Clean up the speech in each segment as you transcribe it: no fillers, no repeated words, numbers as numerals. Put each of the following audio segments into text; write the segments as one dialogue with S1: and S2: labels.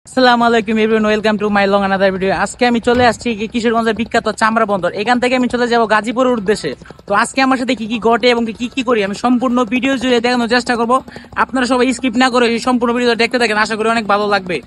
S1: আসসালামু আলাইকুম everyone, welcome to my long another video. আজকে আমি চলে আসছি কিশোরগঞ্জের বিখ্যাত চামড়া বন্দর। এখান থেকে আমি চলে যাব গাজীপুরের উদ্দেশ্যে। তো আজকে আমার সাথে কি কি ঘটে এবং কি কি করি আমি সম্পূর্ণ ভিডিও জুড়ে দেখানোর চেষ্টা করব। আপনারা সবাই স্কিপ না করে এই সম্পূর্ণ ভিডিও দেখতে থাকেন, আশা করি অনেক ভালো লাগবে।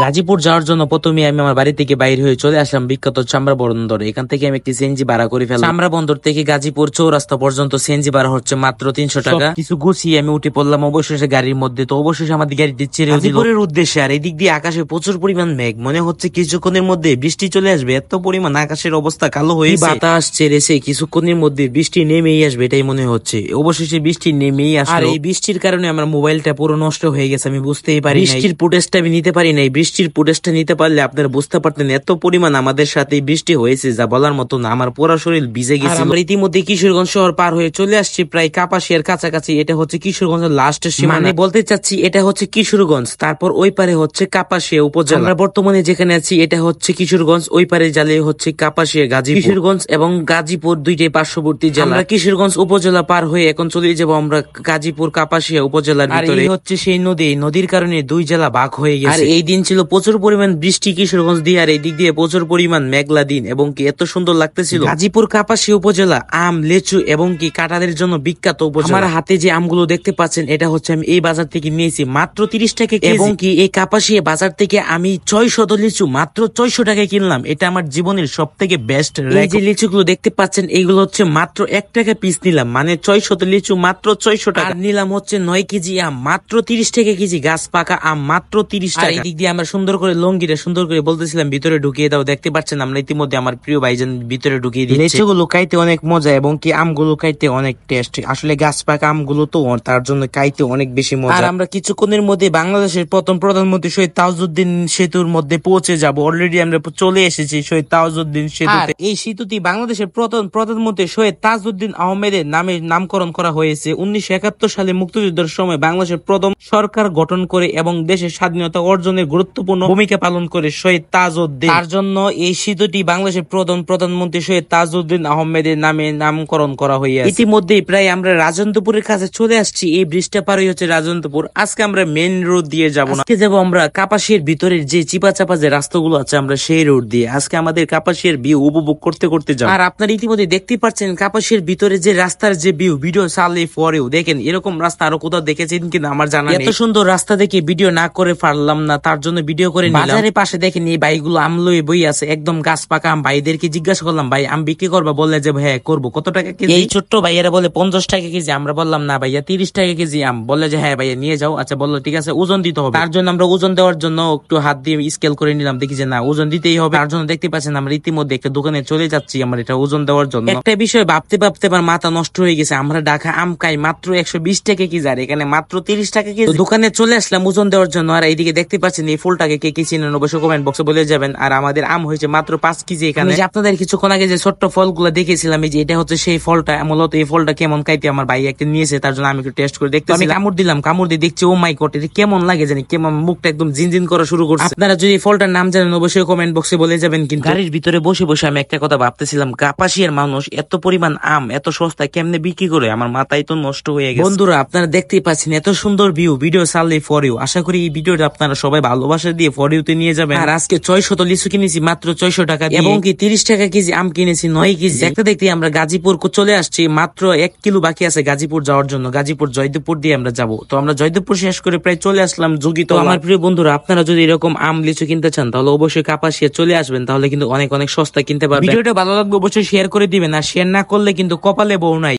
S1: গাজীপুর যাওয়ার জন্য প্রথমে আমি আমার বাড়ি থেকে বাইরে হয়ে চলে আসলাম বিখ্যাত চামড়া বন্দরে। এখান থেকে আমি একটি সিএনজি ভাড়া করে ফেললাম। চামড়া বন্দর থেকে গাজীপুর চৌরাস্তা পর্যন্ত সিএনজি ভাড়া হচ্ছে মাত্র 300 টাকা। কিছু গুছিয়ে আমি উঠে পড়লাম অবশেষে গাড়ির মধ্যে। তো অবশেষে আমাদের গাড়িটি ছেড়ে গাজীপুরের উদ্দেশ্যে। আর এদিক দিয়ে আকাশে প্রচুর পরিমাণ মেঘ, মনে হচ্ছে কিছুক্ষণের মধ্যে বৃষ্টি চলে আসবে, এত পরিমাণ আকাশের অবস্থা কালো হয়ে বাতাস ছেড়েছে, কিছুক্ষণের মধ্যে বৃষ্টি নেমেই আসবে এটাই মনে হচ্ছে। অবশেষে বৃষ্টি নেমেই আসলো। আর এই বৃষ্টির কারণে আমার মোবাইলটা পুরো নষ্ট হয়ে গেছে, আমি বুঝতেই পারি বৃষ্টির ফুটেজটা আমি নিতে পারি নাই। বৃষ্টির ফুটেজটা নিতে পারলে আপনারা বুঝতে পারতেন এত পরিমাণ আমাদের সাথে বৃষ্টি হয়েছে যা বলার মতো না। আমার পুরো শরীর ভিজে গেছে। আমরা ইতিমধ্যে কিশোরগঞ্জ শহর পার হয়ে চলে আসছি প্রায় কাপাসিয়ার কাছাকাছি। এটা হচ্ছে কিশোরগঞ্জের লাস্ট সীমানা, মানে বলতে চাচ্ছি এটা হচ্ছে কিশোরগঞ্জ, তারপর ওই পারে হচ্ছে কাপাসিয়া উপজেলা। আমরা বর্তমানে যেখানে আছি এটা হচ্ছে কিশোরগঞ্জ, ওই পারে জালে হচ্ছে কাপাসিয়া গাজীপুর। কিশোরগঞ্জ এবং গাজীপুর দুইটাই পার্শ্ববর্তী জেলা। আমরা কিশোরগঞ্জ উপজেলা পার হয়ে এখন চলে যাব আমরা গাজীপুর কাপাসিয়া উপজেলার ভিতরে। আর এই হচ্ছে সেই নদী, নদীর কারণে দুই জেলা ভাগ হয়ে গেছে। আর এই দিন ছিল প্রচুর পরিমাণ বৃষ্টি কিশোরগঞ্জ দিয়ে, আর এই দিক দিয়ে প্রচুর পরিমাণ মেঘলা দিন এবং কি এত সুন্দর লাগতেছিল। গাজীপুর কাপাসিয়া উপজেলা আম, লেচু এবং কি কাঁঠালের জন্য বিখ্যাত উপজেলা। আমার হাতে যে আমগুলো দেখতে পাচ্ছেন এটা হচ্ছে আমি এই বাজার থেকে নিয়েছি মাত্র 30 টাকা কেজি। এবং কি এই কাপাসিয়া বাজার থেকে আমি 600 লিচু মাত্র 600 টাকায় কিনলাম। এটা আমার জীবনের সব থেকে বেস্ট। এই যে লিচুগুলো দেখতে পাচ্ছেন এইগুলো হচ্ছে মাত্র 1 টাকা পিস নিলাম, মানে 600 লিচু মাত্র 600 টাকা। আর নিলাম হচ্ছে 9 কেজি আম মাত্র 30 টাকা কেজি, গাছ পাকা আম মাত্র 30 টাকা। এই দিক দিয়ে আমরা সুন্দর করে লঙ্গিটা সুন্দর করে বলতেছিলাম ভিতরে ঢুকিয়ে দাও। দেখতে পাচ্ছেন আমরা ইতিমধ্যে আমার প্রিয় ভাইজান ভিতরে ঢুকিয়ে দিচ্ছে। লিচুগুলো খাইতে অনেক মজা এবং কি আমগুলো খাইতে অনেক টেস্ট। আসলে গাছ পাকা আমগুলো তো তার জন্য খাইতে অনেক বেশি মজা। আর আমরা কিছুক্ষণের মধ্যে বাংলাদেশের প্রথম প্রধানমন্ত্রী শহীদ তাজউদ্দিন সেতুর মধ্যে পৌঁছে যাব। অলরেডি আমরা চলে এসেছি শহীদ তাজউদ্দিন সেতুতে। এই সেতুটি বাংলাদেশের প্রথম প্রধানমন্ত্রী শহীদ তাজউদ্দিন আহমেদের নামে নামকরণ করা হয়েছে। 1971 সালে মুক্তিযুদ্ধের সময় বাংলাদেশের প্রথম সরকার গঠন করে এবং দেশের স্বাধীনতা অর্জনের গুরুত্বপূর্ণ ভূমিকা পালন করে শহীদ তাজউদ্দিন। তার জন্য এই সেতুটি বাংলাদেশের প্রথম প্রধানমন্ত্রী শহীদ তাজউদ্দিন আহমেদের নামে নামকরণ করা হয়েছে। ইতিমধ্যে প্রায় আমরা রাজেন্দ্রপুরের কাছে চলে আসছি। এই ব্রিজটা পারই হচ্ছে রাজেন্দ্রপুর। আজকে আমরা মেইন রোড দিয়ে যাব না, আজকে যাবো আমরা কাপাসিয়ার ভিতরের যে চিপা চাপা যে রাস্তাগুলো আছে আমরা সেই রোড দিয়ে। আজকে আমাদের কাপাসিয়ার ভিউ উপভোগ করতে করতে যাব। আর আপনারা ইতিমধ্যে দেখতে পাচ্ছেন কাপাসিয়ার ভিতরে যে রাস্তার যে ভিউ, ভিডিও চালে পরেও দেখেন এরকম রাস্তা আরো কোথাও দেখেছেন কিনা আমার জানা নেই। এত সুন্দর রাস্তা দেখে ভিডিও না করে পারলাম না, তার জন্য ভিডিও করে নিলাম। বাজারের পাশে দেখেন এই বাইকগুলো আমলই বই আছে, একদম গাছ পাকা আম। ভাইদেরকে জিজ্ঞাসা করলাম ভাই আম বিক্রি করবা, বললে যে হ্যাঁ করবো। কত টাকা কেজি? এই ছোট্ট ভাইয়ারা বলে 50 টাকা কেজি। আমরা বললাম না ভাইয়া 30 টাকা কেজি আম। বললে যে হ্যাঁ ভাইয়া নিয়ে যাও। আচ্ছা বললো ঠিক আছে, ওজন দিতে হবে। তার জন্য আমরা ওজন দেওয়ার জন্য একটু হাত দিয়ে স্কেল করে নিলাম, দেখি যে না ওজন দিতেই হবে। তার জন্য দেখতে পাচ্ছেন আমরা ইতিমধ্যে একটা দোকানে চলে যাচ্ছি আমরা এটা ওজন দেওয়ার জন্য। একটা বিষয় ভাবতে ভাবতে আমার মাথা নষ্ট হয়ে গেছে। আমরা ঢাকা আম খাই মাত্র 120 টাকা কেজি, আর এখানে মাত্র 30 টাকা কেজি। দোকানে চলে আসলাম ওজন দেওয়ার জন্য। আর এইদিকে দেখতে পাচ্ছেন এই ফুলটাকে কে কি চিনেন অবশ্যই কমেন্ট বক্সে বলে যাবেন। আর আমাদের আম হয়েছে মাত্র 5 কেজি। এখানে যে আপনাদের কিছুক্ষণ আগে যে ছোট্ট ফলগুলো দেখেছিলাম, এই যে এটা হচ্ছে সেই ফলটা। মূলত এই ফলটা কেমন খাইতে আমার ভাই একটা নিয়েছে, তার জন্য আমি একটু টেস্ট করে দেখতে। আমি কামড় দিলাম, কামড় দিয়ে দেখছি ও মাই গড এটা কেমন লাগে জানি, কেমন মুখটা একদম জিনজিন করা শুরু করছে। আপনারা যদি ফলটার নাম জানেন অবশ্যই কমেন্ট বক্সে বলে যাবেন। কিন্তু গাড়ির ভিতরে বসে বসে আমি একটা কথা ভাবতেছিলাম, কাপাসিয়ার মানুষ এত পরিমাণ আম এত সস্তা কেমনে বিক্রি করে, আমার মাথায় তো নষ্ট হয়ে গেছে। বন্ধুরা আপনারা দেখতেই পাচ্ছেন এত সুন্দর ভিউ, ভিডিও চাললে ফর ইউ। আশা করি এই ভিডিওটা আপনারা সবাই ভালোবাসা দিয়ে ফর ইউতে নিয়ে যাবেন। আর আজকে 600 লিচু কিনেছি মাত্র 600 টাকা দিয়ে, এবং কি 30 টাকা কেজি আম কিনেছি 9 কেজি। দেখতে দেখতে আমরা গাজীপুর চলে আসছি, মাত্র 1 কিলো বাকি আছে গাজীপুর যাওয়ার জন্য। গাজীপুর জয়দেবপুর দিয়ে আমরা যাবো। তো আমরা জয়দেবপুর শেষ করে প্রায় চলে আসলাম যোগীতলা। আমার প্রিয় বন্ধুরা আপনারা যদি এরকম আম লিচু কিনতে চান তাহলে অবশ্যই কাপাসিয়া চলে আসবেন, তাহলে কিন্তু অনেক অনেক সস্তা কিনতে পারবেন। ভিডিওটা ভালো লাগবে অবশ্যই শেয়ার করে দিবেন, আর শেয়ার না করলে কিন্তু কপালে বউ নাই।